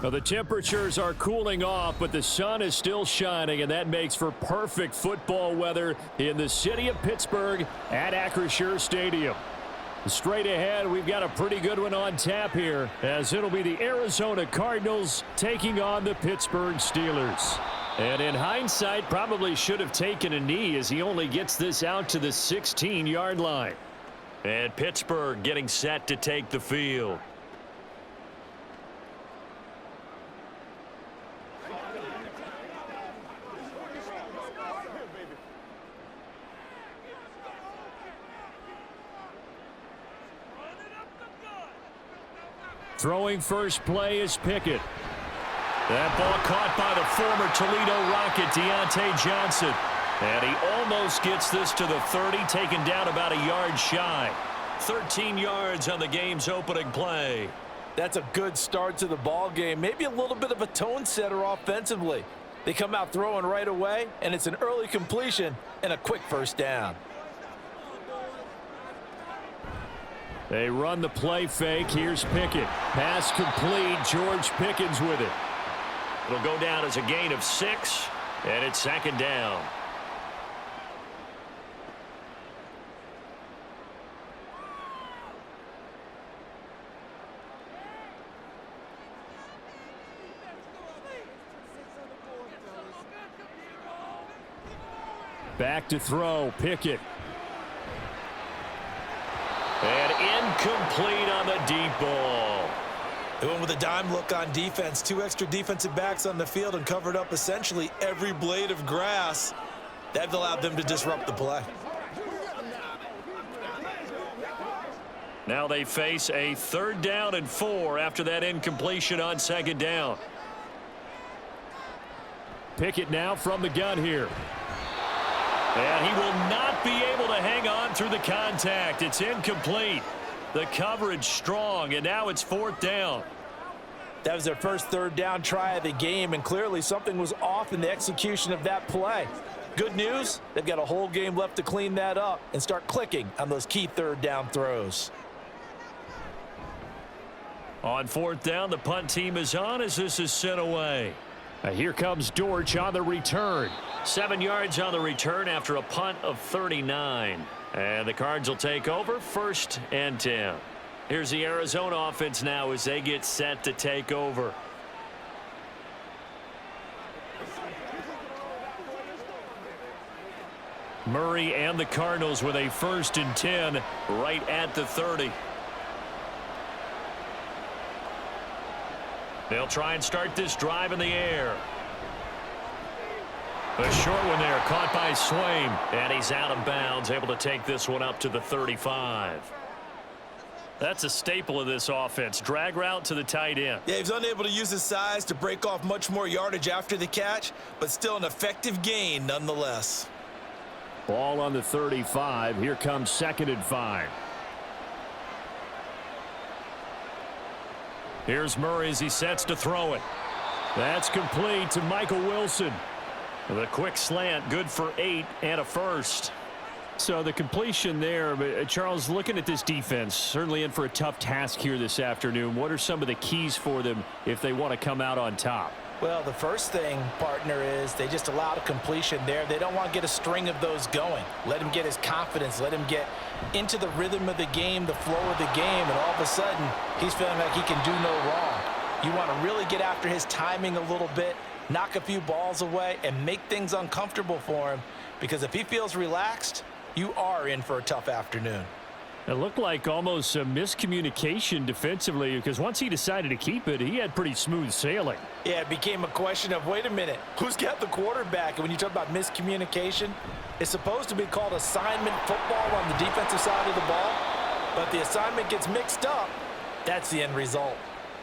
Well, the temperatures are cooling off, but the sun is still shining, and that makes for perfect football weather in the city of Pittsburgh at Acrisure Stadium. Straight ahead, we've got a pretty good one on tap here, as it'll be the Arizona Cardinals taking on the Pittsburgh Steelers. And in hindsight, probably should have taken a knee as he only gets this out to the 16-yard line. And Pittsburgh getting set to take the field. Throwing first play is Pickett. That ball caught by the former Toledo Rocket, Deontay Johnson. And he almost gets this to the 30, taken down about a yard shy. 13 yards on the game's opening play. That's a good start to the ball game. Maybe a little bit of a tone setter offensively. They come out throwing right away, and it's an early completion and a quick first down. They run the play fake. Here's Pickett. Pass complete. George Pickens with it. It'll go down as a gain of 6, and it's second down. Back to throw. Pickett. And incomplete on the deep ball. They went with a dime look on defense. 2 extra defensive backs on the field and covered up essentially every blade of grass. That allowed them to disrupt the play. Now they face a 3rd down and 4 after that incompletion on second down. Pickett now from the gun here. And he will not be able to hang on through the contact. It's incomplete. The coverage strong, and now it's 4th down. That was their first 3rd down try of the game, and clearly something was off in the execution of that play. Good news, they've got a whole game left to clean that up and start clicking on those key 3rd down throws. On 4th down, the punt team is on as this is sent away. Here comes Dortch on the return. 7 yards on the return after a punt of 39. And the Cards will take over 1st and 10. Here's the Arizona offense now as they get set to take over. Murray and the Cardinals with a 1st and 10 right at the 30. They'll try and start this drive in the air. A short one there, caught by Swaim, and he's out of bounds, able to take this one up to the 35. That's a staple of this offense, drag route to the tight end. Yeah, he's unable to use his size to break off much more yardage after the catch, but still an effective gain nonetheless. Ball on the 35. Here comes 2nd and 5. Here's Murray as he sets to throw it. That's complete to Michael Wilson. The quick slant, good for 8 and a 1st. So the completion there, but Charles, looking at this defense, certainly in for a tough task here this afternoon. What are some of the keys for them if they want to come out on top? Well, the first thing, partner, is they just allowed a completion there. They don't want to get a string of those going. Let him get his confidence. Let him get into the rhythm of the game, the flow of the game, and all of a sudden, he's feeling like he can do no wrong. You want to really get after his timing a little bit, knock a few balls away, and make things uncomfortable for him, because if he feels relaxed, you are in for a tough afternoon. It looked like almost a miscommunication defensively, because once he decided to keep it, he had pretty smooth sailing. Yeah, it became a question of, wait a minute, who's got the quarterback? And when you talk about miscommunication, it's supposed to be called assignment football on the defensive side of the ball, but the assignment gets mixed up. That's the end result.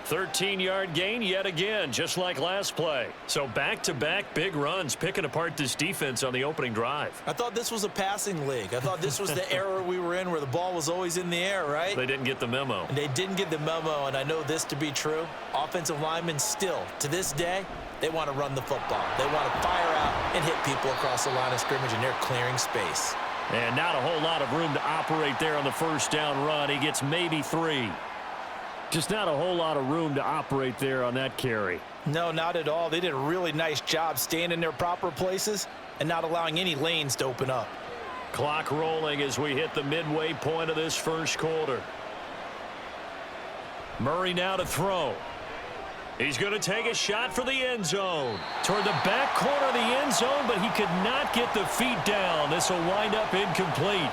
13-yard gain yet again, just like last play. So back-to-back big runs, picking apart this defense on the opening drive. I thought this was a passing league. I thought this was the era we were in where the ball was always in the air, right? They didn't get the memo. And they didn't get the memo, and I know this to be true. Offensive linemen still, to this day, they want to run the football. They want to fire out and hit people across the line of scrimmage, and they're clearing space. And not a whole lot of room to operate there on the first down run. He gets maybe 3. Just not a whole lot of room to operate there on that carry. No, not at all. They did a really nice job staying in their proper places and not allowing any lanes to open up. Clock rolling as we hit the midway point of this first quarter. Murray now to throw. He's going to take a shot for the end zone. Toward the back corner of the end zone, but he could not get the feet down. This will wind up incomplete.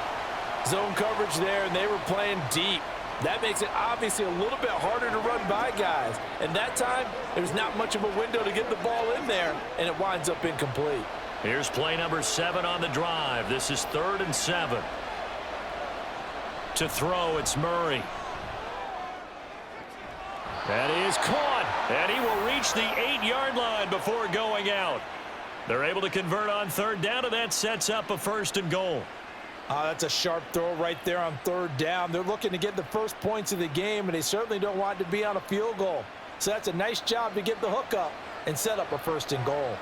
Zone coverage there, and they were playing deep. That makes it obviously a little bit harder to run by guys. And that time, there's not much of a window to get the ball in there, and it winds up incomplete. Here's play number 7 on the drive. This is 3rd and 7. To throw, it's Murray. That is caught, and he will reach the 8-yard line before going out. They're able to convert on 3rd down, and that sets up a 1st and goal. That's a sharp throw right there on 3rd down. They're looking to get the first points of the game, and they certainly don't want it to be on a field goal. So that's a nice job to get the hook up and set up a 1st and goal.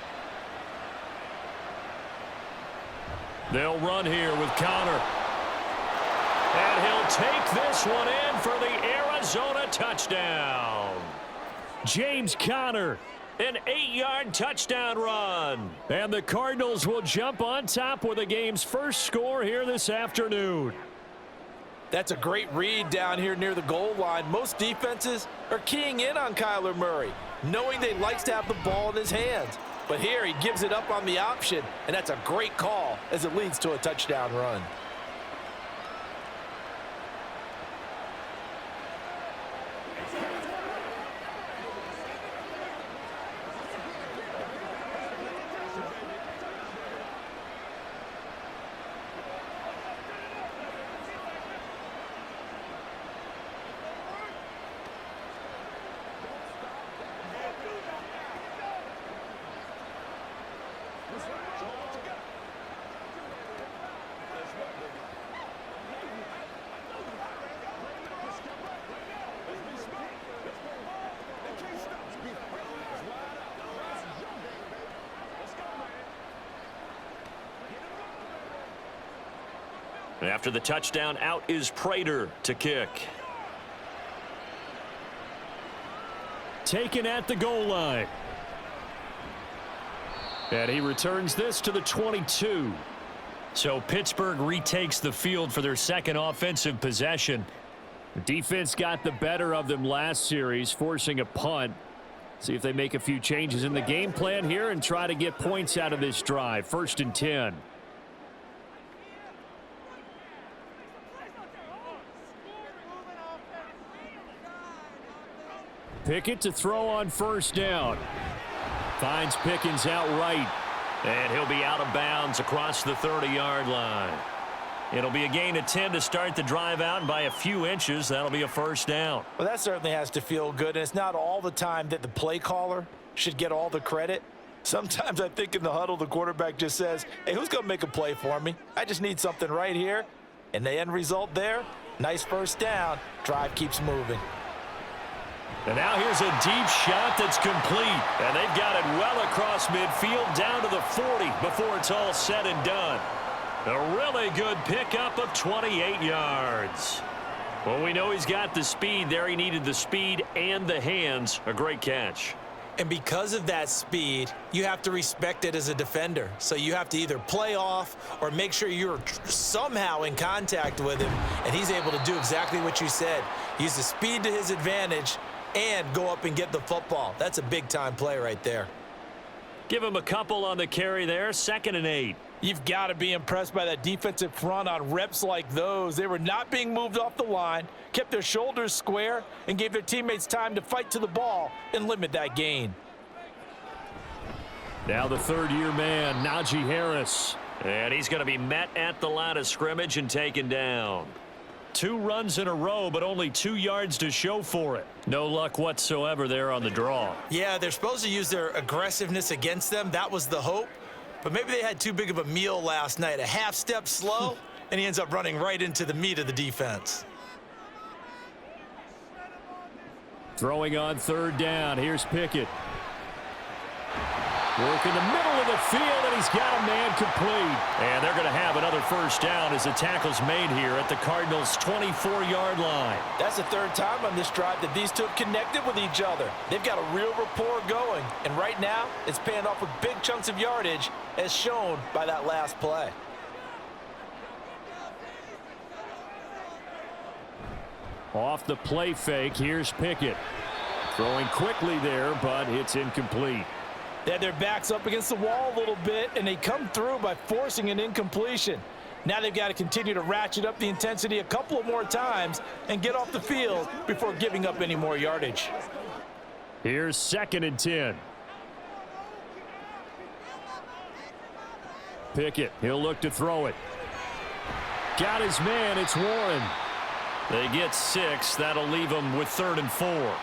They'll run here with Connor. And he'll take this one in for the Arizona touchdown. James Conner, an 8-yard touchdown run. And the Cardinals will jump on top with the game's first score here this afternoon. That's a great read down here near the goal line. Most defenses are keying in on Kyler Murray, knowing they likes to have the ball in his hands. But here he gives it up on the option, and that's a great call as it leads to a touchdown run. After the touchdown, out is Prater to kick. Taken at the goal line. And he returns this to the 22. So Pittsburgh retakes the field for their second offensive possession. The defense got the better of them last series, forcing a punt. See if they make a few changes in the game plan here and try to get points out of this drive. 1st and 10. Pickett to throw on 1st down. Finds Pickens outright. And he'll be out of bounds across the 30-yard line. It'll be a gain of 10 to start the drive out, and by a few inches, that'll be a 1st down. Well, that certainly has to feel good, and it's not all the time that the play caller should get all the credit. Sometimes I think in the huddle, the quarterback just says, hey, who's going to make a play for me? I just need something right here. And the end result there, nice 1st down. Drive keeps moving. And now here's a deep shot that's complete. And they've got it well across midfield down to the 40 before it's all said and done. A really good pickup of 28 yards. Well, we know he's got the speed there. He needed the speed and the hands. A great catch. And because of that speed, you have to respect it as a defender. So you have to either play off or make sure you're somehow in contact with him. And he's able to do exactly what you said. Use the speed to his advantage and go up and get the football. That's a big-time play right there. Give him a couple on the carry there. 2nd and 8. You've got to be impressed by that defensive front on reps like those. They were not being moved off the line, kept their shoulders square, and gave their teammates time to fight to the ball and limit that gain. Now the 3rd-year man, Najee Harris. And he's going to be met at the line of scrimmage and taken down. 2 runs in a row, but only 2 yards to show for it. No luck whatsoever there on the draw. Yeah, they're supposed to use their aggressiveness against them. That was the hope. But maybe they had too big of a meal last night. A half step slow, and he ends up running right into the meat of the defense. Throwing on 3rd down. Here's Pickett. Working the middle of the field, and he's got a man complete. And they're going to have another first down as the tackle's made here at the Cardinals' 24-yard line. That's the third time on this drive that these two have connected with each other. They've got a real rapport going, and right now it's paying off with big chunks of yardage as shown by that last play. Off the play fake, here's Pickett. Throwing quickly there, but it's incomplete. They had their backs up against the wall a little bit, and they come through by forcing an incompletion. Now they've got to continue to ratchet up the intensity a couple of more times and get off the field before giving up any more yardage. Here's 2nd and 10. Pickett, he'll look to throw it. Got his man, it's Warren. They get 6, that'll leave them with 3rd and 4.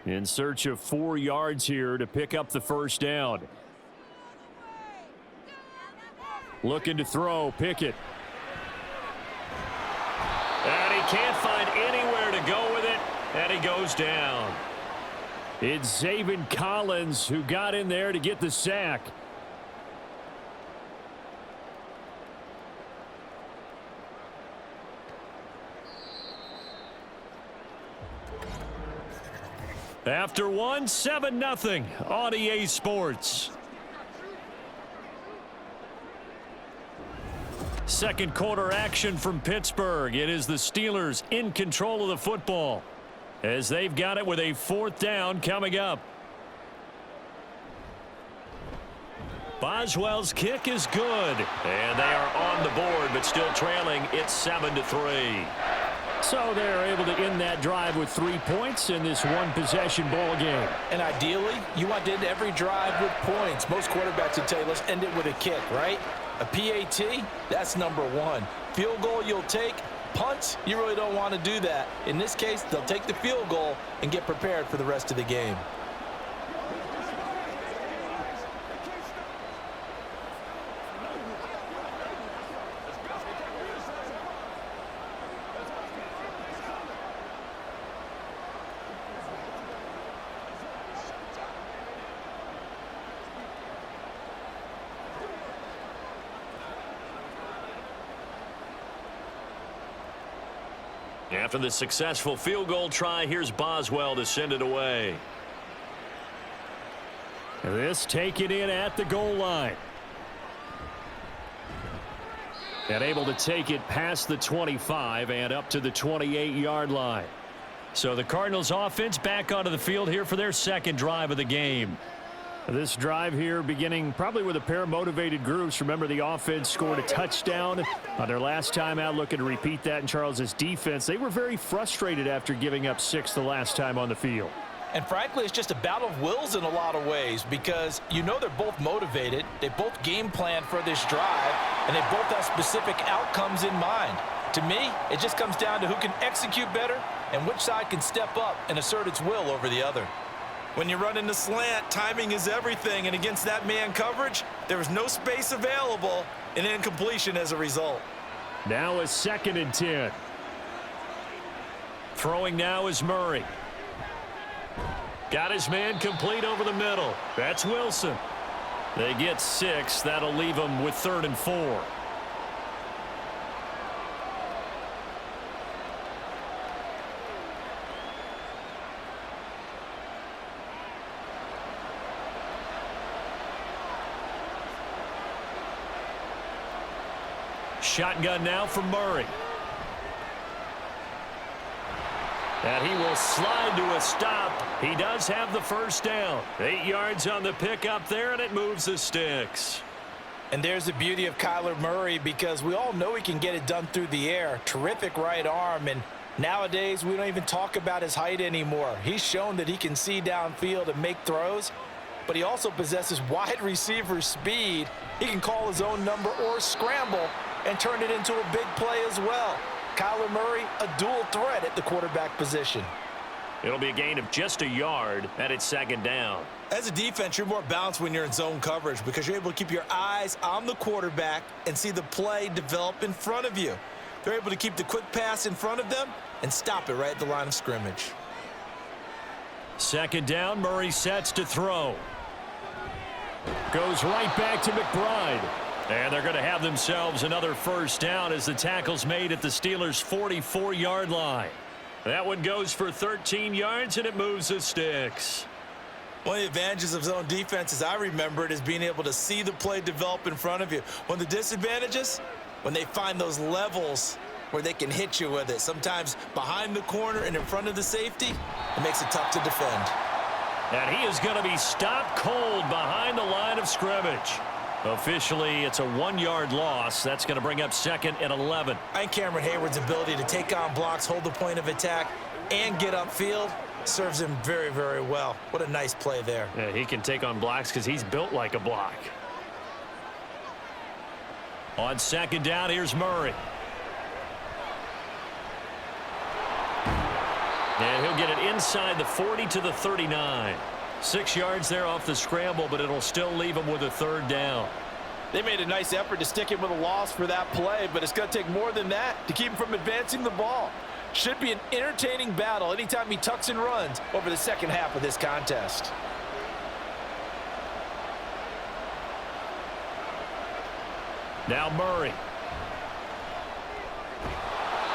In search of 4 yards here to pick up the first down. Looking to throw, Pickett. And he can't find anywhere to go with it, and he goes down. It's Zaven Collins who got in there to get the sack. After 1, 7-0 on EA Sports. Second quarter action from Pittsburgh. It is the Steelers in control of the football as they've got it with a 4th down coming up. Boswell's kick is good, and they are on the board, but still trailing. It's 7-3. So they're able to end that drive with 3 points in this one-possession ball game. And ideally, you want to end every drive with points. Most quarterbacks would tell you, let's end it with a kick, right? A PAT, that's number 1. Field goal you'll take. Punts, you really don't want to do that. In this case, they'll take the field goal and get prepared for the rest of the game. After the successful field goal try, here's Boswell to send it away. This taken in at the goal line. And able to take it past the 25 and up to the 28-yard line. So the Cardinals offense back onto the field here for their second drive of the game. This drive here beginning probably with a pair of motivated groups. Remember, the offense scored a touchdown on their last time out, looking to repeat that in Charles's defense. They were very frustrated after giving up 6 the last time on the field. And frankly, it's just a battle of wills in a lot of ways because you know they're both motivated. They both game plan for this drive, and they both have specific outcomes in mind. To me, it just comes down to who can execute better and which side can step up and assert its will over the other. When you run in the slant, timing is everything, and against that man coverage, there is no space available, and incompletion as a result. Now a 2nd and 10. Throwing now is Murray. Got his man complete over the middle. That's Wilson. They get 6. That'll leave them with 3rd and 4. Shotgun now from Murray. And he will slide to a stop. He does have the first down. 8 yards on the pickup there, and it moves the sticks. And there's the beauty of Kyler Murray because we all know he can get it done through the air. Terrific right arm, and nowadays we don't even talk about his height anymore. He's shown that he can see downfield and make throws, but he also possesses wide receiver speed. He can call his own number or scramble and turn it into a big play as well. Kyler Murray, a dual threat at the quarterback position. It'll be a gain of just a yard, and it's 2nd down. As a defense, you're more balanced when you're in zone coverage because you're able to keep your eyes on the quarterback and see the play develop in front of you. They're able to keep the quick pass in front of them and stop it right at the line of scrimmage. Second down, Murray sets to throw. Goes right back to McBride. And they're going to have themselves another first down as the tackle's made at the Steelers' 44-yard line. That one goes for 13 yards, and it moves the sticks. One of the advantages of zone defense, as I remember it, is being able to see the play develop in front of you. One of the disadvantages, when they find those levels where they can hit you with it, sometimes behind the corner and in front of the safety, it makes it tough to defend. And he is going to be stopped cold behind the line of scrimmage. Officially, it's a 1-yard loss. That's going to bring up 2nd and 11. And Cameron Hayward's ability to take on blocks, hold the point of attack, and get upfield serves him very, very well. What a nice play there. Yeah, he can take on blocks because he's built like a block. On 2nd down, here's Murray. And he'll get it inside the 40 to the 39. 6 yards there off the scramble, but it'll still leave him with a 3rd down. They made a nice effort to stick him with a loss for that play, but it's going to take more than that to keep him from advancing the ball. Should be an entertaining battle anytime he tucks and runs over the second half of this contest. Now Murray.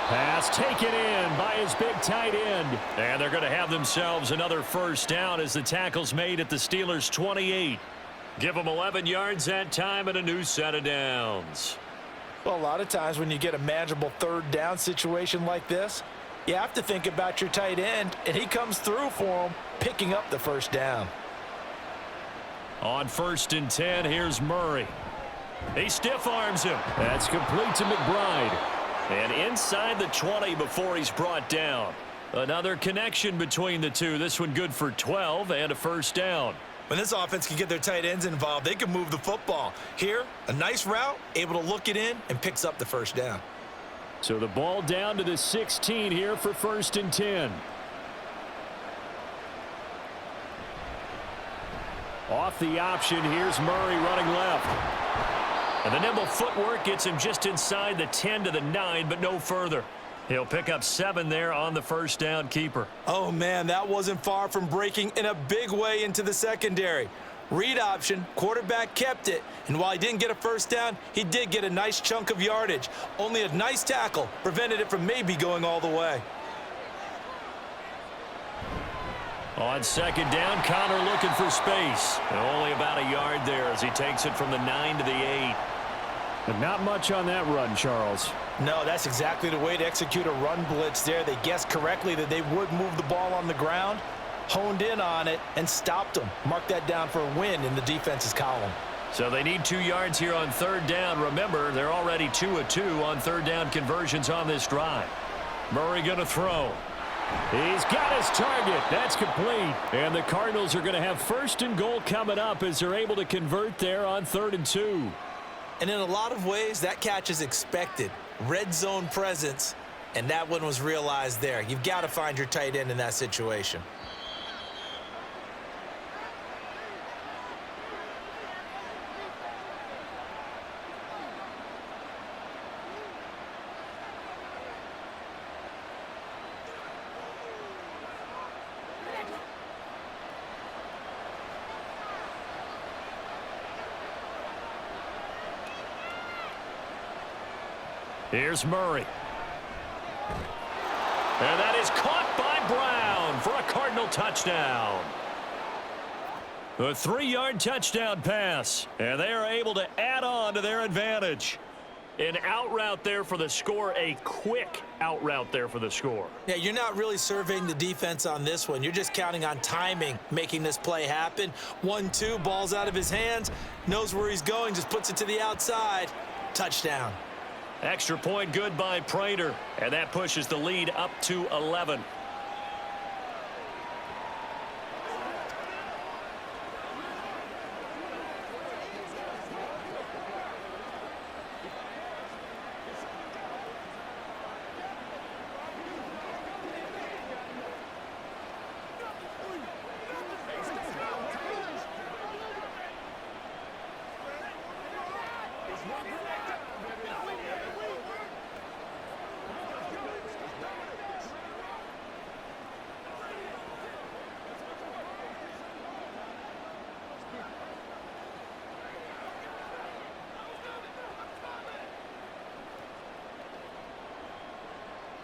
Pass taken in by his big tight end. And they're going to have themselves another first down as the tackle's made at the Steelers' 28. Give them 11 yards that time and a new set of downs. Well, a lot of times when you get a manageable 3rd down situation like this, you have to think about your tight end, and he comes through for him, picking up the first down. On 1st and 10, here's Murray. He stiff arms him. That's complete to McBride. And inside the 20 before he's brought down. Another connection between the two. This one good for 12 and a first down. When this offense can get their tight ends involved, they can move the football. Here, a nice route, able to look it in, and picks up the first down. So the ball down to the 16 here for 1st and 10. Off the option, here's Murray running left. And the nimble footwork gets him just inside the 10 to the 9, but no further. He'll pick up 7 there on the first down keeper. Oh, man, that wasn't far from breaking in a big way into the secondary. Read option, quarterback kept it, and while he didn't get a first down, he did get a nice chunk of yardage. Only a nice tackle prevented it from maybe going all the way. On 2nd down, Connor looking for space. And only about a yard there as he takes it from the 9 to the 8. But not much on that run, Charles. No, that's exactly the way to execute a run blitz there. They guessed correctly that they would move the ball on the ground, honed in on it, and stopped them. Mark that down for a win in the defense's column. So they need 2 yards here on 3rd down. Remember, they're already 2 of 2 on 3rd down conversions on this drive. Murray going to throw. He's got his target. That's complete. And the Cardinals are going to have 1st and goal coming up as they're able to convert there on 3rd and 2. And in a lot of ways, that catch is expected. Red zone presence, and that one was realized there. You've got to find your tight end in that situation. Here's Murray. And that is caught by Brown for a Cardinal touchdown. A 3-yard touchdown pass. And they are able to add on to their advantage. An out route there for the score. A quick out route there for the score. Yeah, you're not really surveying the defense on this one. You're just counting on timing, making this play happen. 1-2, ball's out of his hands. Knows where he's going, just puts it to the outside. Touchdown. Extra point good by Prater. And that pushes the lead up to 11.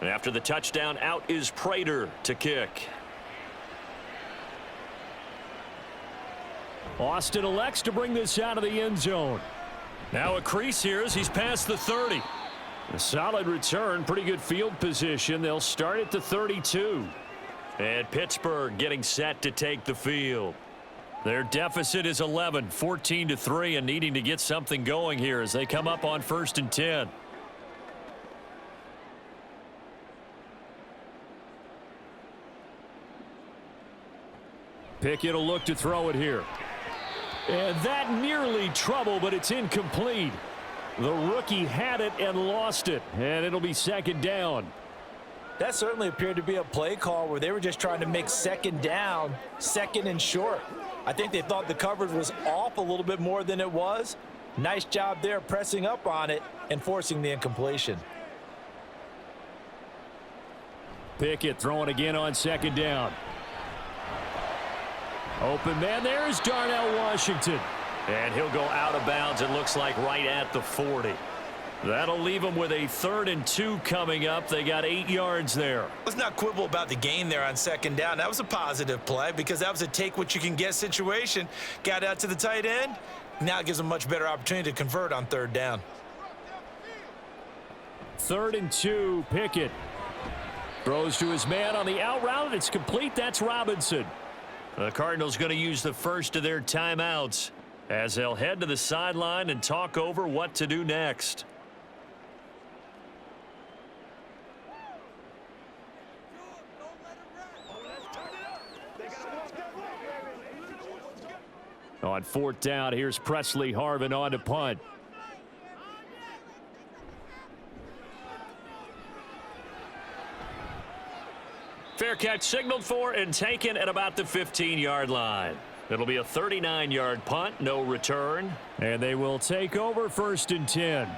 And after the touchdown, out is Prater to kick. Austin elects to bring this out of the end zone. Now a crease here as he's past the 30. A solid return, pretty good field position. They'll start at the 32. And Pittsburgh getting set to take the field. Their deficit is 11, 14-3, and needing to get something going here as they come up on 1st and 10. Pickett will look to throw it here. And that nearly trouble, but it's incomplete. The rookie had it and lost it, and it'll be 2nd down. That certainly appeared to be a play call where they were just trying to make 2nd down, 2nd and short. I think they thought the coverage was off a little bit more than it was. Nice job there pressing up on it and forcing the incompletion. Pickett throwing again on 2nd down. Open man there is Darnell Washington. And he'll go out of bounds, it looks like, right at the 40. That'll leave them with a 3rd and 2 coming up. They got 8 yards there. Let's not quibble about the gain there on 2nd down. That was a positive play because that was a take-what-you-can-get situation. Got out to the tight end. Now it gives them a much better opportunity to convert on 3rd down. 3rd and 2, Pickett. Throws to his man on the out route. It's complete. That's Robinson. The Cardinals going to use the first of their timeouts as they'll head to the sideline and talk over what to do next. On 4th down, here's Presley Harvin on to punt. Fair catch signaled for and taken at about the 15-yard line. It'll be a 39-yard punt, no return. And they will take over 1st and 10.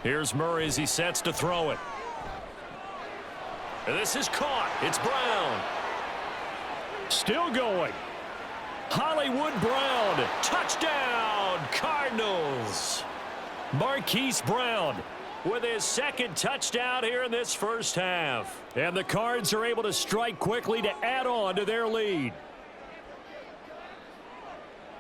Here's Murray as he sets to throw it. And this is caught. It's Brown. Still going. Hollywood Brown. Touchdown, Cardinals. Marquise Brown with his 2nd touchdown here in this first half. And the Cards are able to strike quickly to add on to their lead.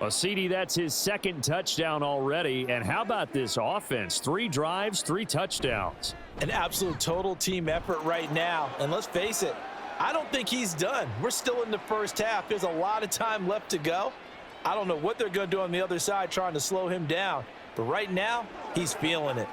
Well, CD, that's his 2nd touchdown already. And how about this offense? 3 drives, 3 touchdowns. An absolute total team effort right now. And let's face it, I don't think he's done. We're still in the first half. There's a lot of time left to go. I don't know what they're going to do on the other side trying to slow him down. But right now, he's feeling it.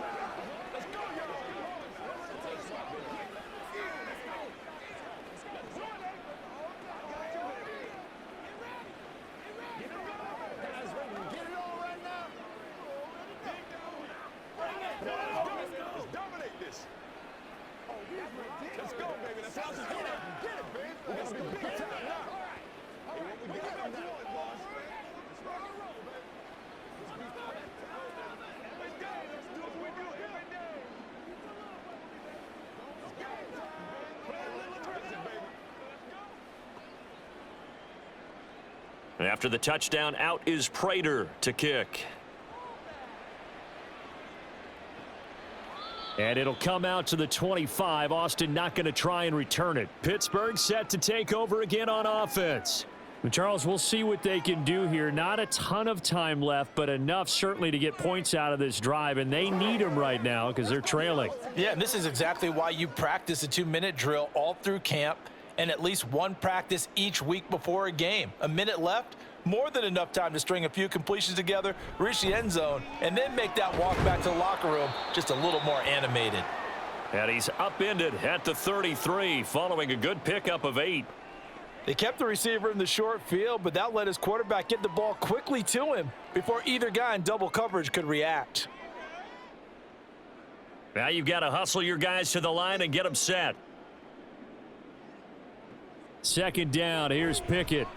After the touchdown, out is Prater to kick. And it'll come out to the 25. Austin not going to try and return it. Pittsburgh set to take over again on offense. Charles, we'll see what they can do here. Not a ton of time left, but enough certainly to get points out of this drive, and they need them right now because they're trailing. Yeah, and this is exactly why you practice a 2-minute drill all through camp and at least one practice each week before a game. A minute left, more than enough time to string a few completions together, reach the end zone, and then make that walk back to the locker room just a little more animated. And he's upended at the 33 following a good pickup of 8. They kept the receiver in the short field, but that let his quarterback get the ball quickly to him before either guy in double coverage could react. Now you've got to hustle your guys to the line and get them set. Second down, here's Pickett.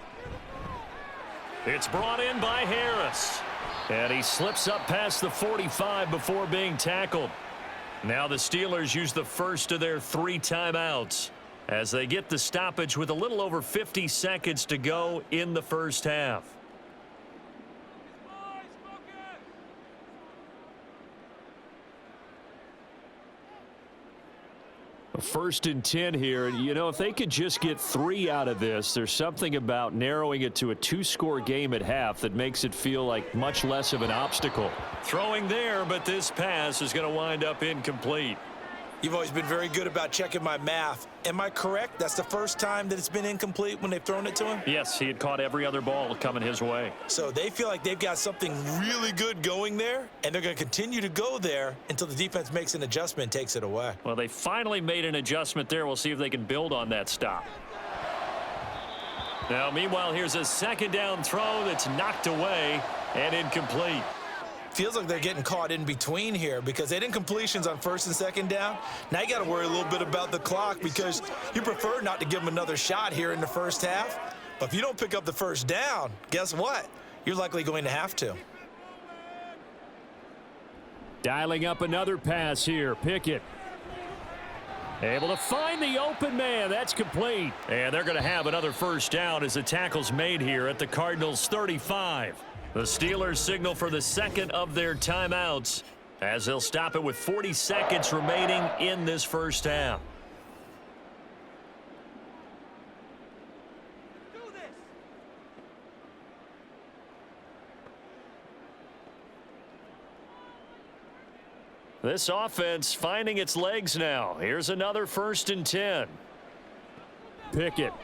It's brought in by Harris. And he slips up past the 45 before being tackled. Now the Steelers use the first of their 3 timeouts as they get the stoppage with a little over 50 seconds to go in the first half. First and 10 here. You know, if they could just get 3 out of this, there's something about narrowing it to a 2-score game at half that makes it feel like much less of an obstacle. Throwing there, but this pass is going to wind up incomplete. You've always been very good about checking my math. Am I correct? That's the first time that it's been incomplete when they've thrown it to him? Yes, he had caught every other ball coming his way. So they feel like they've got something really good going there, and they're going to continue to go there until the defense makes an adjustment and takes it away. Well, they finally made an adjustment there. We'll see if they can build on that stop. Now, meanwhile, here's a second down throw that's knocked away and incomplete. Feels like they're getting caught in between here because they didn't completions on first and second down. Now you got to worry a little bit about the clock because you prefer not to give them another shot here in the first half. But if you don't pick up the first down, guess what? You're likely going to have to. Dialing up another pass here. Pickett. Able to find the open man. That's complete. And they're going to have another first down as the tackle's made here at the Cardinals' 35. The Steelers signal for the second of their timeouts as they'll stop it with 40 seconds remaining in this first half. This offense finding its legs now. Here's another first and 10. Pickett.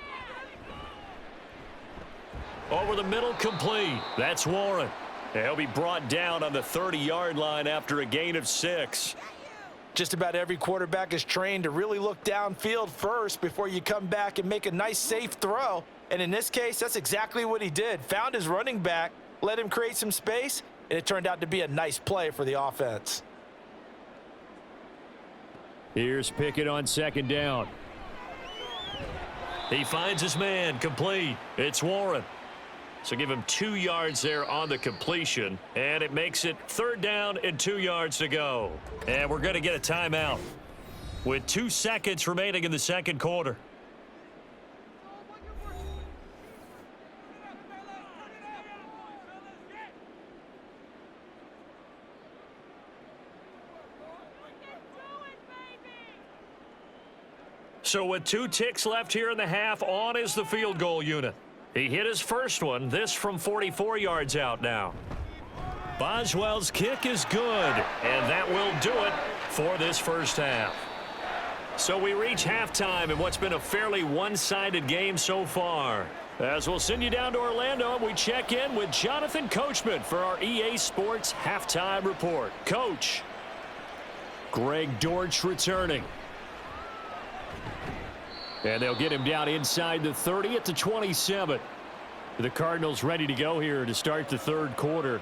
Over the middle, complete. That's Warren. He'll be brought down on the 30-yard line after a gain of 6. Just about every quarterback is trained to really look downfield first before you come back and make a nice, safe throw. And in this case, that's exactly what he did. Found his running back, let him create some space, and it turned out to be a nice play for the offense. Here's Pickett on second down. He finds his man, complete. It's Warren. So give him 2 yards there on the completion, and it makes it third down and 2 yards to go. And we're going to get a timeout with 2 seconds remaining in the second quarter. So with 2 ticks left here in the half, on is the field goal unit. He hit his first one, this from 44 yards out now. Boswell's kick is good, and that will do it for this first half. So we reach halftime in what's been a fairly one-sided game so far. As we'll send you down to Orlando, we check in with Jonathan Coachman for our EA Sports Halftime Report. Coach, Greg Dortch returning. And they'll get him down inside the 30 at the 27. The Cardinals ready to go here to start the third quarter.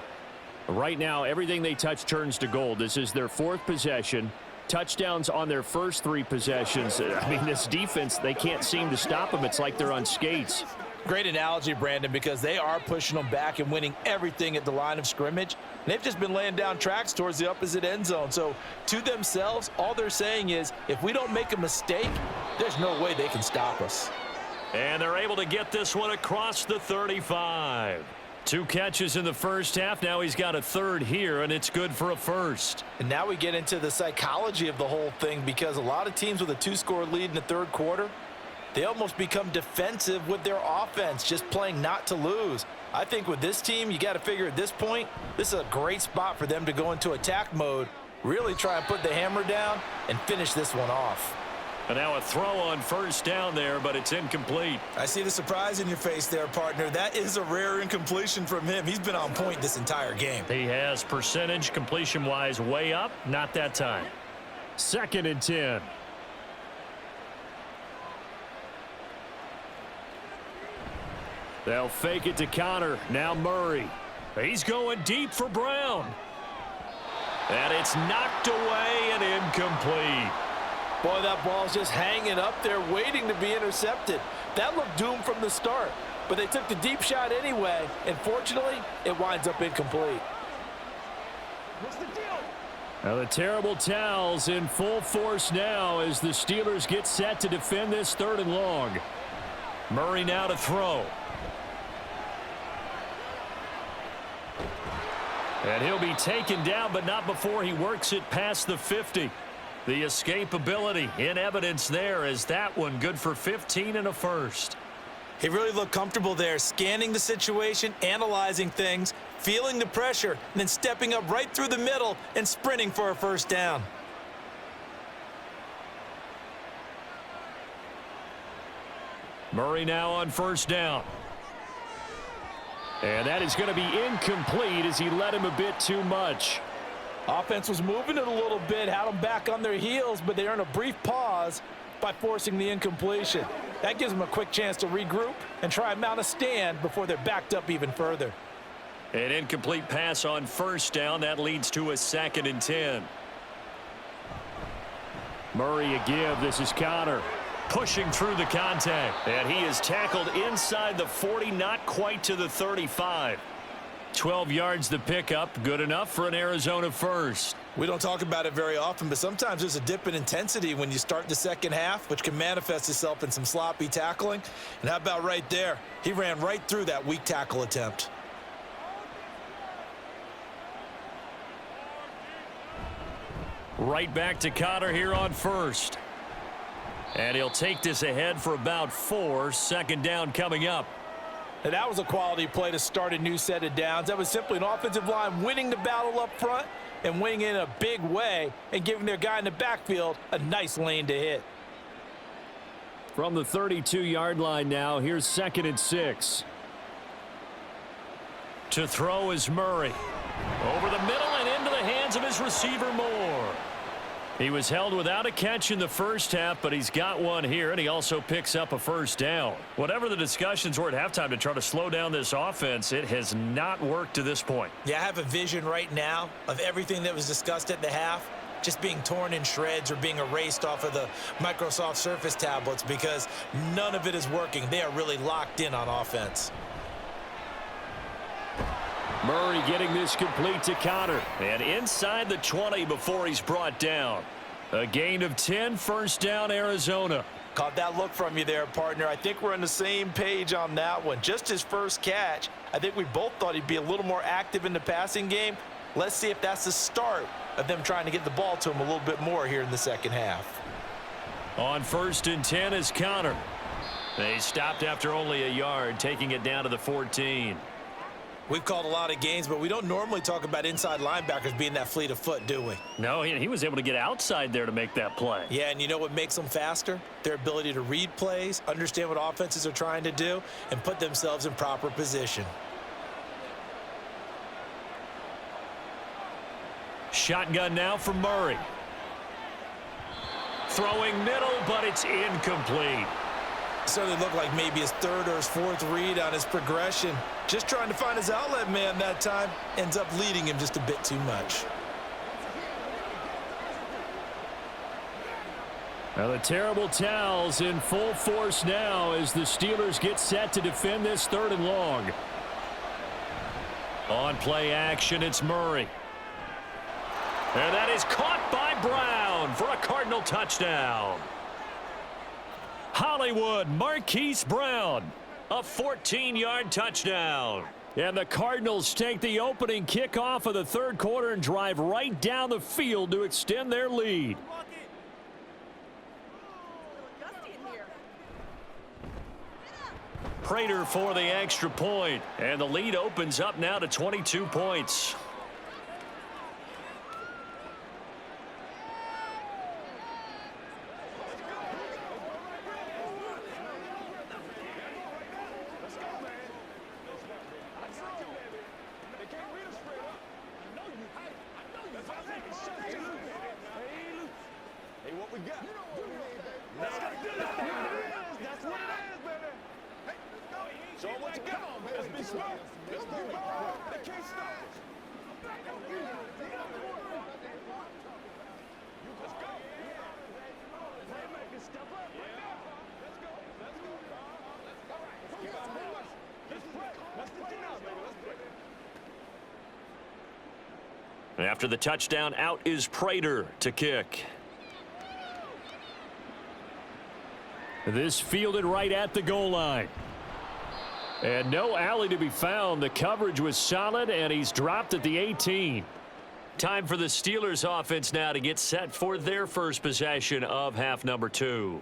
Right now, everything they touch turns to gold. This is their 4th possession. Touchdowns on their first 3 possessions. I mean, this defense, they can't seem to stop them. It's like they're on skates. Great analogy, Brandon, because they are pushing them back and winning everything at the line of scrimmage. And they've just been laying down tracks towards the opposite end zone. So to themselves, all they're saying is, if we don't make a mistake, there's no way they can stop us. And they're able to get this one across the 35. 2 catches in the first half. Now he's got a third here, and it's good for a first. And now we get into the psychology of the whole thing, because a lot of teams with a 2-score lead in the third quarter, they almost become defensive with their offense, just playing not to lose. I think with this team, you got to figure at this point, this is a great spot for them to go into attack mode, really try and put the hammer down and finish this one off. And now a throw on first down there, but it's incomplete. I see the surprise in your face there, partner. That is a rare incompletion from him. He's been on point this entire game. He has percentage completion-wise way up, not that time. 2nd and 10. They'll fake it to Connor. Now Murray. He's going deep for Brown. And it's knocked away and incomplete. Boy, that ball's just hanging up there waiting to be intercepted. That looked doomed from the start. But they took the deep shot anyway, and fortunately, it winds up incomplete. What's the deal? Now the terrible towels in full force now as the Steelers get set to defend this 3rd and long. Murray now to throw. And he'll be taken down, but not before he works it past the 50. The escapability in evidence there as that one good for 15 and a first. He really looked comfortable there, scanning the situation, analyzing things, feeling the pressure, and then stepping up right through the middle and sprinting for a first down. Murray now on first down. And that is going to be incomplete as he led him a bit too much. Offense was moving it a little bit, had them back on their heels, but they earned a brief pause by forcing the incompletion. That gives them a quick chance to regroup and try and mount a stand before they're backed up even further. An incomplete pass on first down. That leads to a 2nd and 10. Murray a give. This is Connor pushing through the contact. And he is tackled inside the 40, not quite to the 35. 12 yards the pickup. Good enough for an Arizona first. We don't talk about it very often, but sometimes there's a dip in intensity when you start the second half, which can manifest itself in some sloppy tackling. And how about right there? He ran right through that weak tackle attempt. Right back to Connor here on first. And he'll take this ahead for about 4. 2nd down coming up. And that was a quality play to start a new set of downs. That was simply an offensive line winning the battle up front and winning in a big way and giving their guy in the backfield a nice lane to hit. From the 32-yard line now, here's 2nd and 6. To throw is Murray. Over the middle and into the hands of his receiver Moore. He was held without a catch in the first half, but he's got one here, and he also picks up a first down. Whatever the discussions were at halftime to try to slow down this offense, it has not worked to this point. Yeah, I have a vision right now of everything that was discussed at the half just being torn in shreds or being erased off of the Microsoft Surface tablets because none of it is working. They are really locked in on offense. Murray getting this complete to Connor. And inside the 20 before he's brought down. A gain of 10, first down, Arizona. Caught that look from you there, partner. I think we're on the same page on that one. Just his first catch. I think we both thought he'd be a little more active in the passing game. Let's see if that's the start of them trying to get the ball to him a little bit more here in the second half. On 1st and 10 is Connor. They stopped after only a yard, taking it down to the 14. We've called a lot of games, but we don't normally talk about inside linebackers being that fleet of foot, do we? No, he was able to get outside there to make that play. Yeah, and you know what makes them faster? Their ability to read plays, understand what offenses are trying to do, and put themselves in proper position. Shotgun now from Murray. Throwing middle, but it's incomplete. Certainly looked like maybe his 3rd or his 4th read on his progression. Just trying to find his outlet man that time. Ends up leading him just a bit too much. Now the terrible towels in full force now as the Steelers get set to defend this 3rd and long. On play action, it's Murray. And that is caught by Brown for a Cardinal touchdown. Hollywood Marquise Brown, a 14-yard touchdown. And the Cardinals take the opening kickoff of the 3rd quarter and drive right down the field to extend their lead. Prater for the extra point, and the lead opens up now to 22 points. Show 'em what you got. After the touchdown, out is Prater to kick. This fielded right at the goal line. And no alley to be found. The coverage was solid, and he's dropped at the 18. Time for the Steelers offense now to get set for their first possession of half number 2.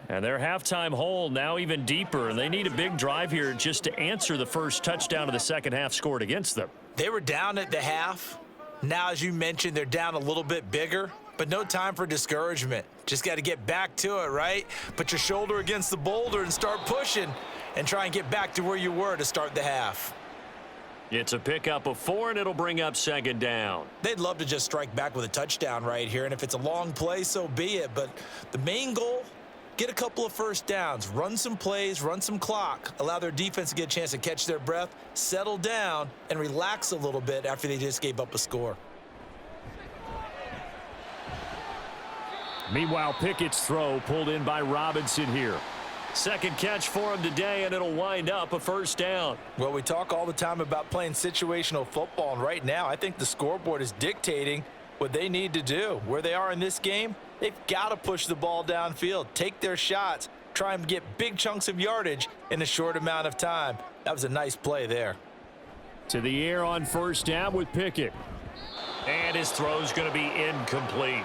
And their halftime hole now even deeper, and they need a big drive here just to answer the first touchdown of the second half scored against them. They were down at the half. Now, as you mentioned, they're down a little bit bigger, but no time for discouragement. Just got to get back to it, right? Put your shoulder against the boulder and start pushing and try and get back to where you were to start the half. It's a pickup of 4, and it'll bring up second down. They'd love to just strike back with a touchdown right here, and if it's a long play, so be it. But the main goal, get a couple of first downs, run some plays, run some clock, allow their defense to get a chance to catch their breath, settle down, and relax a little bit after they just gave up a score. Meanwhile, Pickett's throw pulled in by Robinson here. Second catch for him today, and it'll wind up a first down. Well, we talk all the time about playing situational football, and right now I think the scoreboard is dictating what they need to do. Where they are in this game, they've got to push the ball downfield, take their shots, try and get big chunks of yardage in a short amount of time. That was a nice play there. To the air on first down with Pickett. And his throw's going to be incomplete.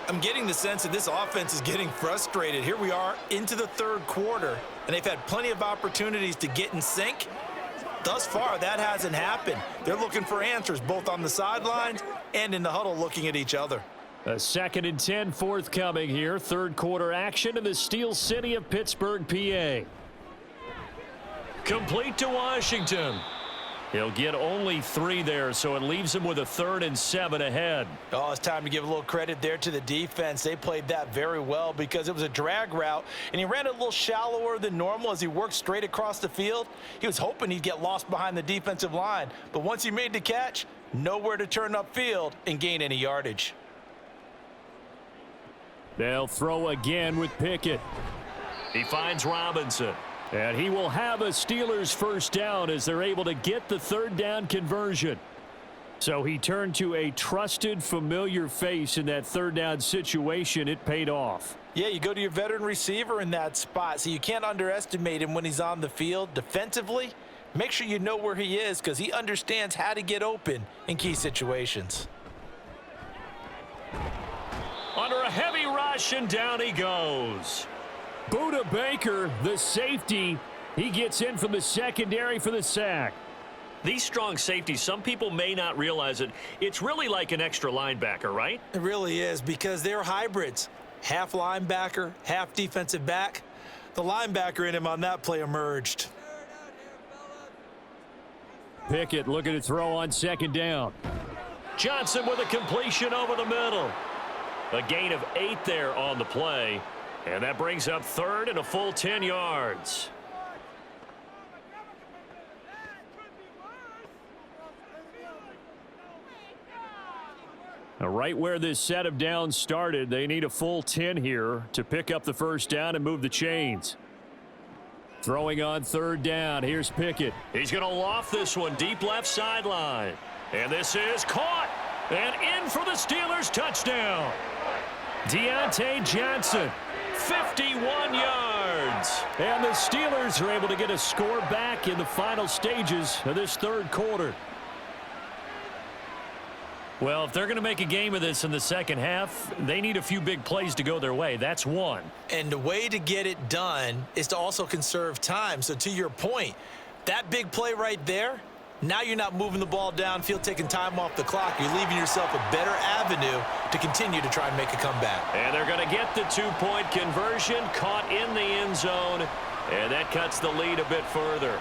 I'm getting the sense that this offense is getting frustrated. Here we are into the third quarter, and they've had plenty of opportunities to get in sync. Thus far, that hasn't happened. They're looking for answers both on the sidelines and in the huddle looking at each other. A 2nd and 10 forthcoming here. Third quarter action in the Steel City of Pittsburgh, PA. Complete to Washington. He'll get only 3 there, so it leaves him with a 3rd and 7 ahead. Oh, it's time to give a little credit there to the defense. They played that very well because it was a drag route, and he ran it a little shallower than normal as he worked straight across the field. He was hoping he'd get lost behind the defensive line, but once he made the catch, nowhere to turn upfield and gain any yardage. They'll throw again with Pickett. He finds Robinson. And he will have a Steelers first down as they're able to get the third down conversion. So he turned to a trusted, familiar face in that third down situation. It paid off. Yeah, you go to your veteran receiver in that spot, so you can't underestimate him when he's on the field. Defensively, make sure you know where he is because he understands how to get open in key situations. Under a heavy rush, and down he goes. Buda Baker, the safety, he gets in from the secondary for the sack. These strong safeties, some people may not realize it. It's really like an extra linebacker, right? It really is because they're hybrids. Half linebacker, half defensive back. The linebacker in him on that play emerged. Pickett looking to throw on second down. Johnson with a completion over the middle. A gain of 8 there on the play. And that brings up 3rd and a full 10 yards. Now, right where this set of downs started, they need a full 10 here to pick up the first down and move the chains. Throwing on third down. Here's Pickett. He's going to loft this one deep left sideline. And this is caught. And in for the Steelers touchdown. Deontay Johnson. 51 yards. And the Steelers are able to get a score back in the final stages of this third quarter. Well, if they're going to make a game of this in the second half, they need a few big plays to go their way. That's one. And the way to get it done is to also conserve time. So to your point, that big play right there, now you're not moving the ball downfield, taking time off the clock. You're leaving yourself a better avenue to continue to try and make a comeback. And they're going to get the 2-point conversion, caught in the end zone, and that cuts the lead a bit further.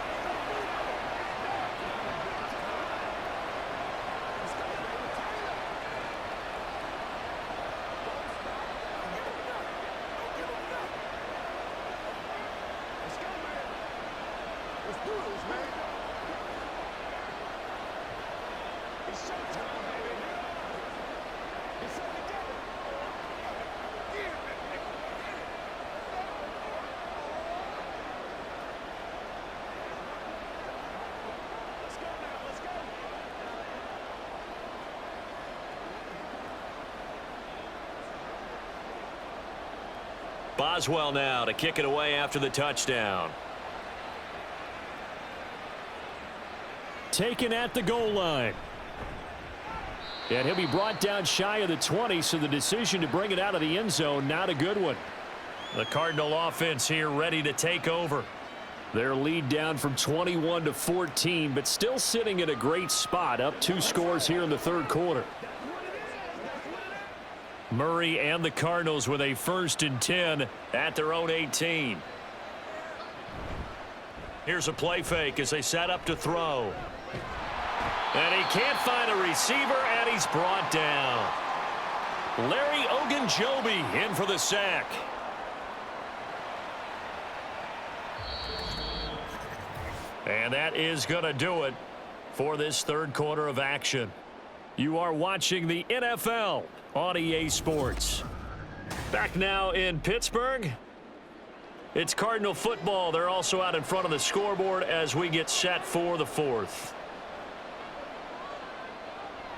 Boswell now to kick it away after the touchdown. Taken at the goal line. And he'll be brought down shy of the 20, so the decision to bring it out of the end zone, not a good one. The Cardinal offense here ready to take over. Their lead down from 21 to 14, but still sitting in a great spot, up 2 scores here in the third quarter. Murray and the Cardinals with a 1st and 10 at their own 18. Here's a play fake as they set up to throw. And he can't find a receiver, and he's brought down. Larry Ogunjobi in for the sack. And that is going to do it for this third quarter of action. You are watching the NFL on EA Sports. Back now in Pittsburgh. It's Cardinal football. They're also out in front of the scoreboard as we get set for the fourth.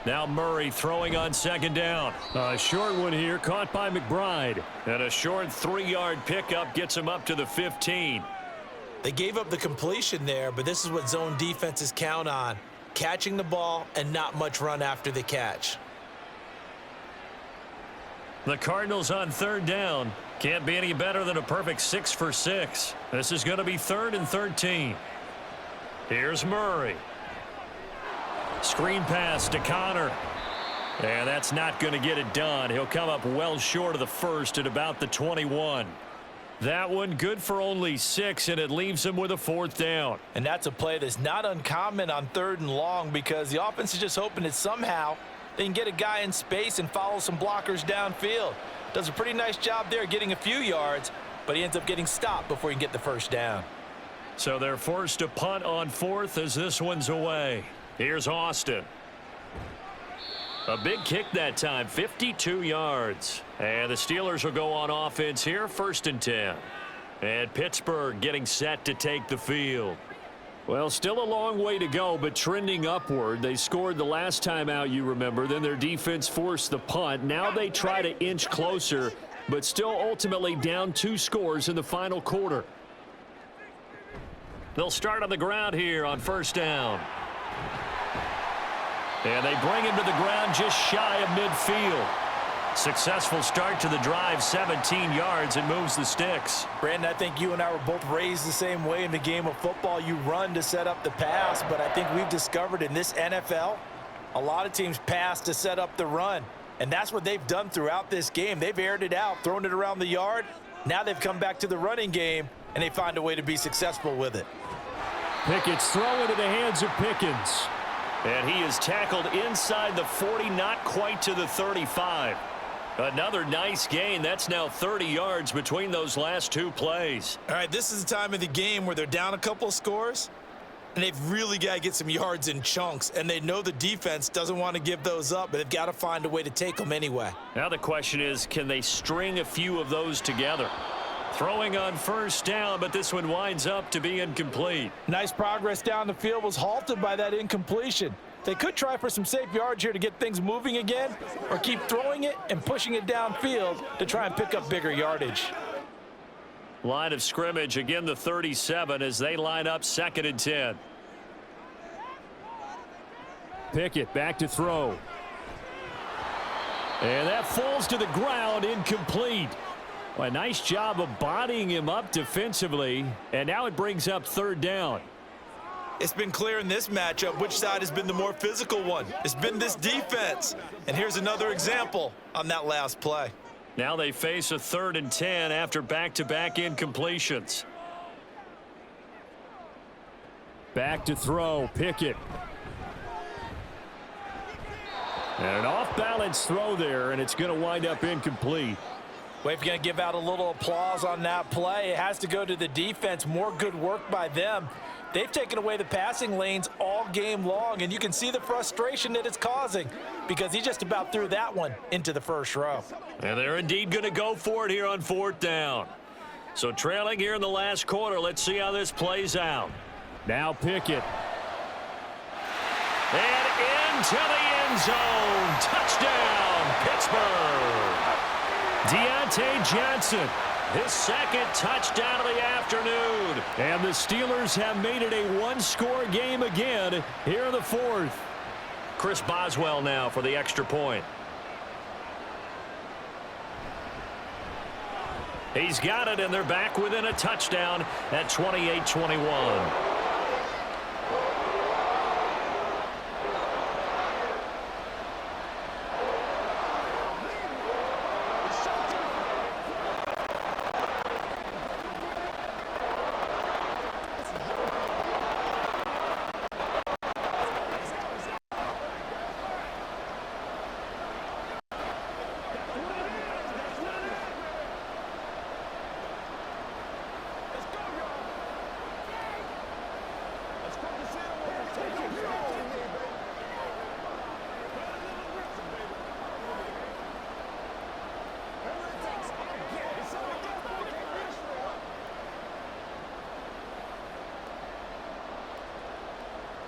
Now Murray throwing on 2nd down. A short one here caught by McBride. And a short 3-yard pickup gets him up to the 15. They gave up the completion there, but this is what zone defenses count on. Catching the ball and not much run after the catch. The Cardinals on 3rd down. Can't be any better than a perfect 6 for 6. This is going to be 3rd and 13. Here's Murray. Screen pass to Connor. And that's not going to get it done. He'll come up well short of the first at about the 21. That one good for only 6, and it leaves him with a 4th down. And that's a play that's not uncommon on 3rd and long, because the offense is just hoping that somehow they can get a guy in space and follow some blockers downfield. Does a pretty nice job there getting a few yards, but he ends up getting stopped before he can get the 1st down. So they're forced to punt on 4th as this one's away. Here's Austin. A big kick that time, 52 yards. And the Steelers will go on offense here, 1st and 10. And Pittsburgh getting set to take the field. Well, still a long way to go, but trending upward. They scored the last time out, you remember. Then their defense forced the punt. Now they try to inch closer, but still ultimately down 2 scores in the final quarter. They'll start on the ground here on 1st down. And they bring him to the ground just shy of midfield. Successful start to the drive, 17 yards, and moves the sticks. Brandon, I think you and I were both raised the same way in the game of football. You run to set up the pass, but I think we've discovered in this NFL, a lot of teams pass to set up the run. And that's what they've done throughout this game. They've aired it out, thrown it around the yard. Now they've come back to the running game, and they find a way to be successful with it. Pickett's throw into the hands of Pickens. And he is tackled inside the 40, not quite to the 35. Another nice gain. That's now 30 yards between those last 2 plays. All right, this is the time of the game where they're down a couple of scores, and they've really got to get some yards in chunks, and they know the defense doesn't want to give those up, but they've got to find a way to take them anyway. Now the question is, can they string a few of those together? Throwing on 1st down, but this one winds up to be incomplete. Nice progress down the field, was halted by that incompletion. They could try for some safe yards here to get things moving again, or keep throwing it and pushing it downfield to try and pick up bigger yardage. Line of scrimmage, again the 37 as they line up 2nd and 10. Pickett back to throw. And that falls to the ground, incomplete. Well, a nice job of bodying him up defensively, and now it brings up 3rd down. It's been clear in this matchup which side has been the more physical one. It's been this defense. And here's another example on that last play. Now they face a 3rd and 10 after back-to-back incompletions. Back to throw, Pickett. And an off-balance throw there, and it's going to wind up incomplete. Well, if you're going to give out a little applause on that play, it has to go to the defense. More good work by them. They've taken away the passing lanes all game long, and you can see the frustration that it's causing because he just about threw that one into the 1st row. And they're indeed going to go for it here on 4th down. So trailing here in the last quarter, let's see how this plays out. Now Pickett. And into the end zone. Touchdown, Pittsburgh. Deontay Johnson his second touchdown of the afternoon. And the Steelers have made it a one-score game again here in the fourth. Chris Boswell now for the extra point. He's got it, and they're back within a touchdown at 28-21.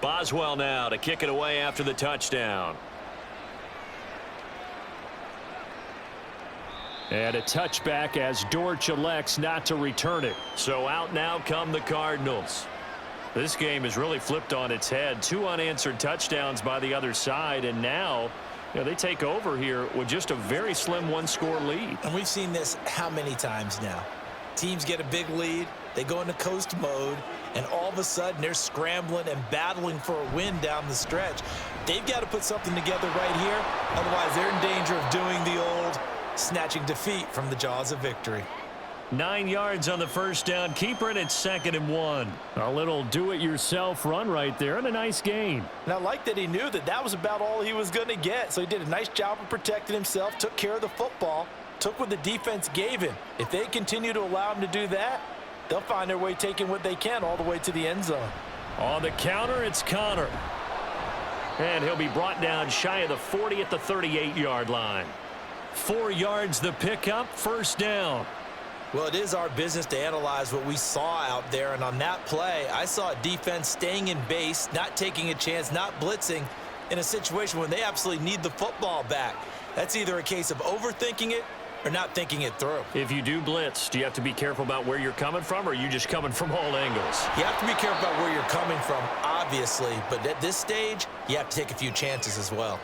Boswell now to kick it away after the touchdown. And a touchback as Dortch elects not to return it. So out now come the Cardinals. This game is really flipped on its head. 2 unanswered touchdowns by the other side, and now they take over here with just a very slim one-score lead. And we've seen this how many times now? Teams get a big lead, they go into coast mode, and all of a sudden they're scrambling and battling for a win down the stretch. They've got to put something together right here, otherwise they're in danger of doing the old snatching defeat from the jaws of victory. 9 yards on the first down. Keeper, and it's 2nd and 1. A little do-it-yourself run right there, and a nice gain. And I like that he knew that that was about all he was going to get, so he did a nice job of protecting himself, took care of the football, took what the defense gave him. If they continue to allow him to do that, they'll find their way taking what they can all the way to the end zone. On the counter, it's Connor. And he'll be brought down shy of the 40 at the 38-yard line. 4 yards the pickup, first down. Well, it is our business to analyze what we saw out there, and on that play, I saw a defense staying in base, not taking a chance, not blitzing in a situation when they absolutely need the football back. That's either a case of overthinking it or not thinking it through. If you do blitz, do you have to be careful about where you're coming from, or are you just coming from all angles? You have to be careful about where you're coming from, obviously, but at this stage, you have to take a few chances as well.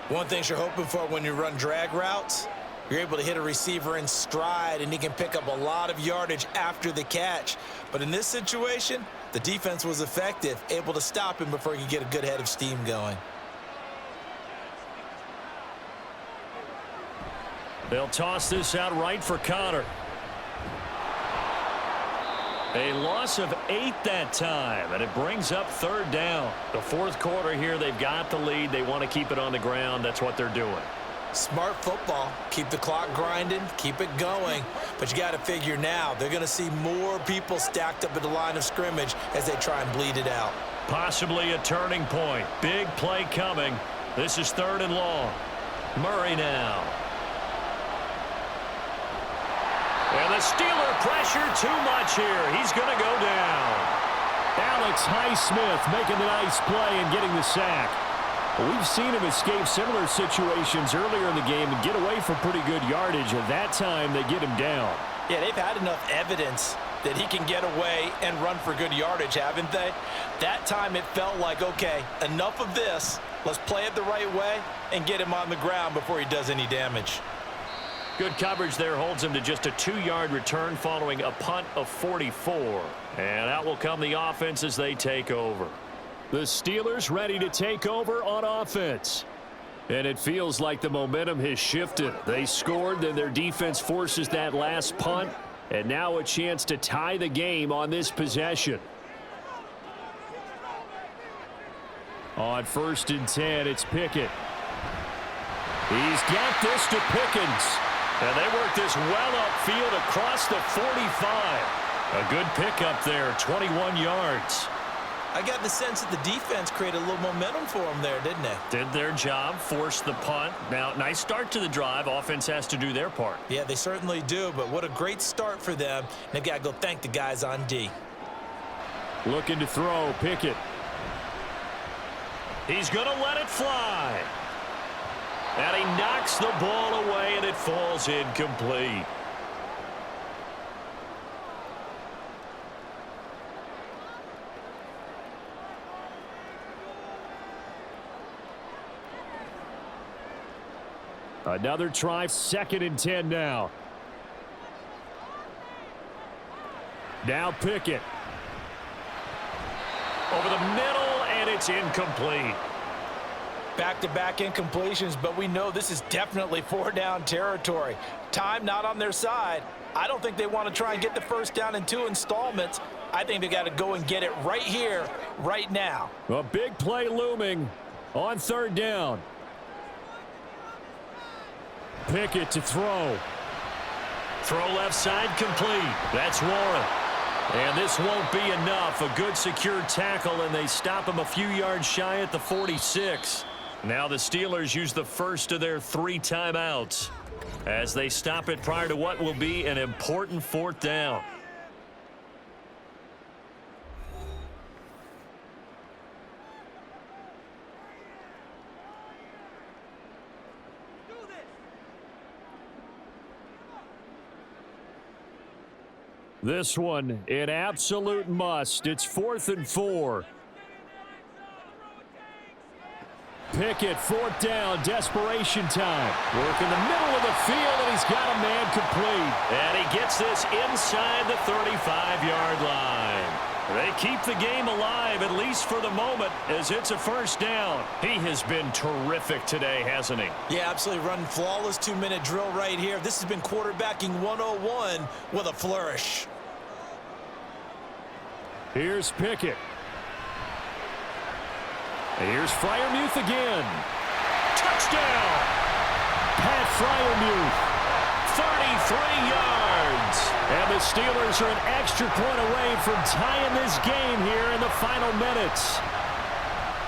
One thing you're hoping for when you run drag routes, you're able to hit a receiver in stride, and he can pick up a lot of yardage after the catch. But in this situation, the defense was effective, able to stop him before he could get a good head of steam going. They'll toss this out right for Connor. A loss of 8 that time, and it brings up 3rd down. The fourth quarter here, they've got the lead. They want to keep it on the ground. That's what they're doing. Smart football. Keep the clock grinding, keep it going. But you got to figure now, they're going to see more people stacked up at the line of scrimmage as they try and bleed it out. Possibly a turning point. Big play coming. This is 3rd and long. Murray now. And the Steeler pressure too much here. He's going to go down. Alex Highsmith making the nice play and getting the sack. We've seen him escape similar situations earlier in the game and get away from pretty good yardage. At that time, they get him down. Yeah, they've had enough evidence that he can get away and run for good yardage, haven't they? That time it felt like, okay, enough of this. Let's play it the right way and get him on the ground before he does any damage. Good coverage there holds him to just a 2-yard return following a punt of 44. And out will come the offense as they take over. The Steelers ready to take over on offense. And it feels like the momentum has shifted. They scored, then their defense forces that last punt. And now a chance to tie the game on this possession. On 1st and 10, it's Pickett. He's got this to Pickens. And they work this well upfield across the 45. A good pickup there, 21 yards. I got the sense that the defense created a little momentum for them there, didn't they? Did their job, forced the punt. Now, nice start to the drive. Offense has to do their part. Yeah, they certainly do, but what a great start for them. They've got to go thank the guys on D. Looking to throw, Pickett. He's going to let it fly. And he knocks the ball away, and it falls incomplete. Another try, 2nd and 10 now. Now Pickett. Over the middle, and it's incomplete. Back-to-back incompletions, but we know this is definitely 4-down territory. Time not on their side. I don't think they want to try and get the first down in 2 installments. I think they got to go and get it right here, right now. A big play looming on 3rd down. Pickett to throw. Throw left side complete. That's Warren. And this won't be enough. A good secure tackle, and they stop him a few yards shy at the 46. Now the Steelers use the first of their 3 timeouts as they stop it prior to what will be an important 4th down. This one, an absolute must. It's 4th and 4. Pickett, 4th down, desperation time. Work in the middle of the field, and he's got a man complete. And he gets this inside the 35-yard line. They keep the game alive, at least for the moment, as it's a 1st down. He has been terrific today, hasn't he? Yeah, absolutely running flawless 2-minute drill right here. This has been quarterbacking 101 with a flourish. Here's Pickett. And here's Freiermuth again. Touchdown! Pat Freiermuth, 33 yards. And the Steelers are an extra point away from tying this game here in the final minutes.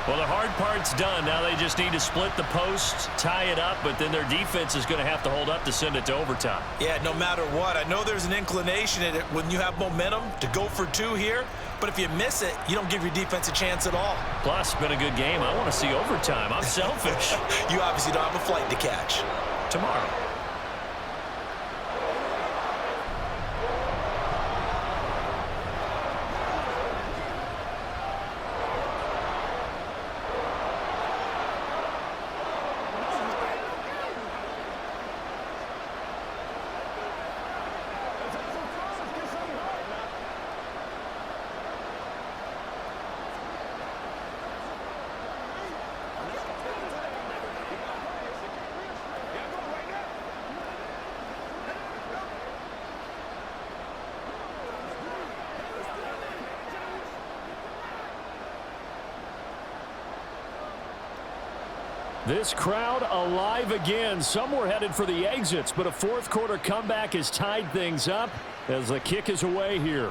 Well, the hard part's done. Now they just need to split the posts, tie it up, but then their defense is going to have to hold up to send it to overtime. Yeah, no matter what. I know there's an inclination in it when you have momentum to go for 2 here, but if you miss it, you don't give your defense a chance at all. Plus, it's been a good game. I want to see overtime. I'm selfish. You obviously don't have a flight to catch. Tomorrow. This crowd alive again. Some were headed for the exits, but a 4th quarter comeback has tied things up as the kick is away here.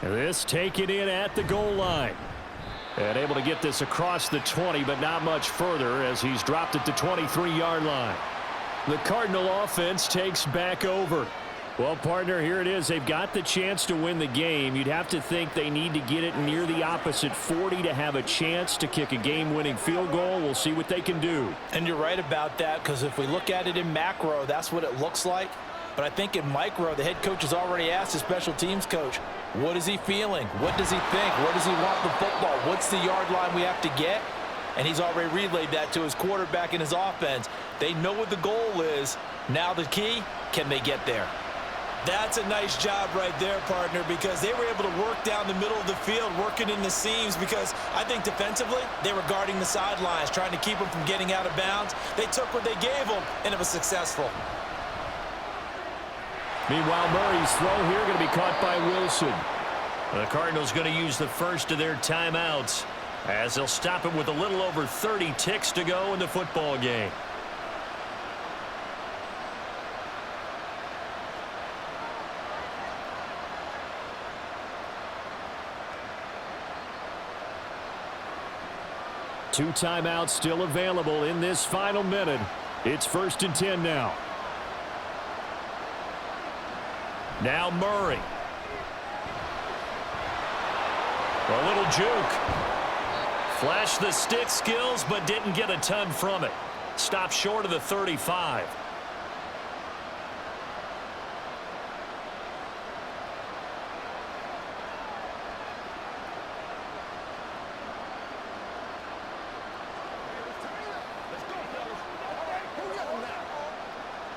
And this taken in at the goal line. And able to get this across the 20, but not much further as he's dropped at the 23-yard line. The Cardinal offense takes back over. Well, partner, here it is. They've got the chance to win the game. You'd have to think they need to get it near the opposite 40 to have a chance to kick a game-winning field goal. We'll see what they can do. And you're right about that, because if we look at it in macro, that's what it looks like. But I think in micro, the head coach has already asked the special teams coach, what is he feeling? What does he think? Where does he want the football? What's the yard line we have to get? And he's already relayed that to his quarterback and his offense. They know what the goal is. Now the key, can they get there? That's a nice job right there, partner, because they were able to work down the middle of the field, working in the seams, because I think defensively, they were guarding the sidelines, trying to keep them from getting out of bounds. They took what they gave them, and it was successful. Meanwhile, Murray's throw here going to be caught by Wilson. The Cardinals going to use the first of their timeouts as they'll stop it with a little over 30 ticks to go in the football game. Two timeouts still available in this final minute. It's 1st and 10 now. Now Murray. A little juke. Flashed the stick skills, but didn't get a ton from it. Stopped short of the 35.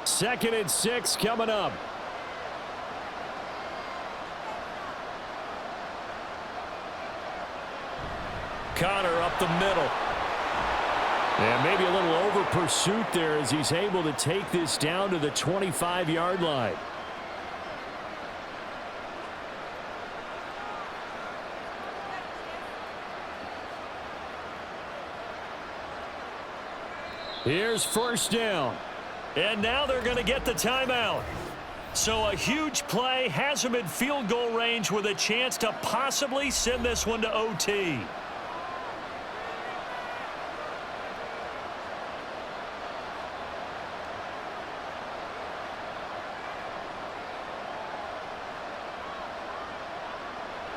2nd and 6 coming up. Connor up the middle. And maybe a little over pursuit there as he's able to take this down to the 25-yard line. Here's 1st down. And now they're going to get the timeout. So a huge play has them in field goal range with a chance to possibly send this one to OT.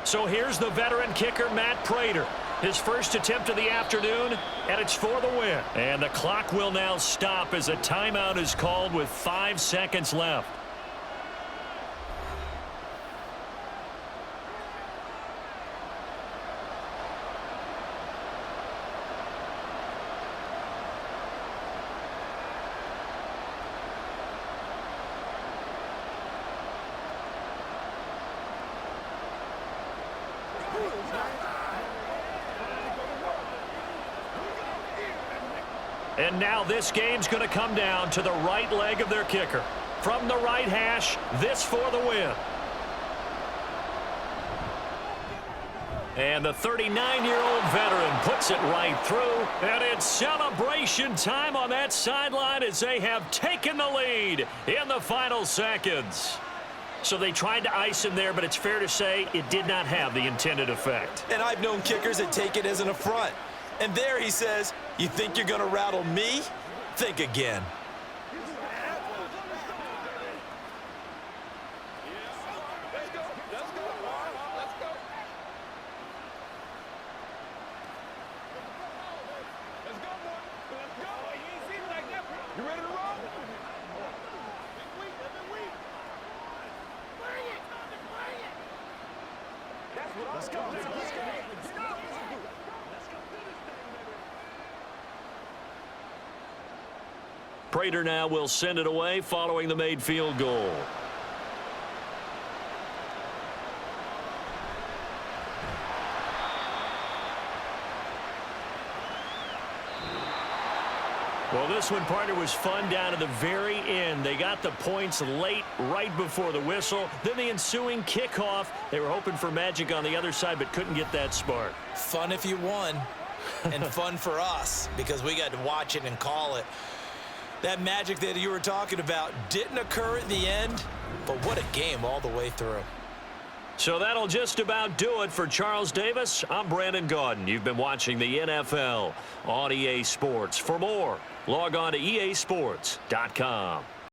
So here's the veteran kicker, Matt Prater. His first attempt of the afternoon, and it's for the win. And the clock will now stop as a timeout is called with 5 seconds left. And now this game's going to come down to the right leg of their kicker. From the right hash, this for the win. And the 39-year-old veteran puts it right through. And it's celebration time on that sideline as they have taken the lead in the final seconds. So they tried to ice him there, but it's fair to say it did not have the intended effect. And I've known kickers that take it as an affront. And there he says, you think you're going to rattle me? Think again. Prater now will send it away following the made field goal. Well, this one, partner, was fun down to the very end. They got the points late, right before the whistle. Then the ensuing kickoff. They were hoping for magic on the other side, but couldn't get that spark. Fun if you won, and fun for us because we got to watch it and call it. That magic that you were talking about didn't occur at the end, but what a game all the way through. So that'll just about do it for Charles Davis. I'm Brandon Gaudin. You've been watching the NFL on EA Sports. For more, log on to easports.com.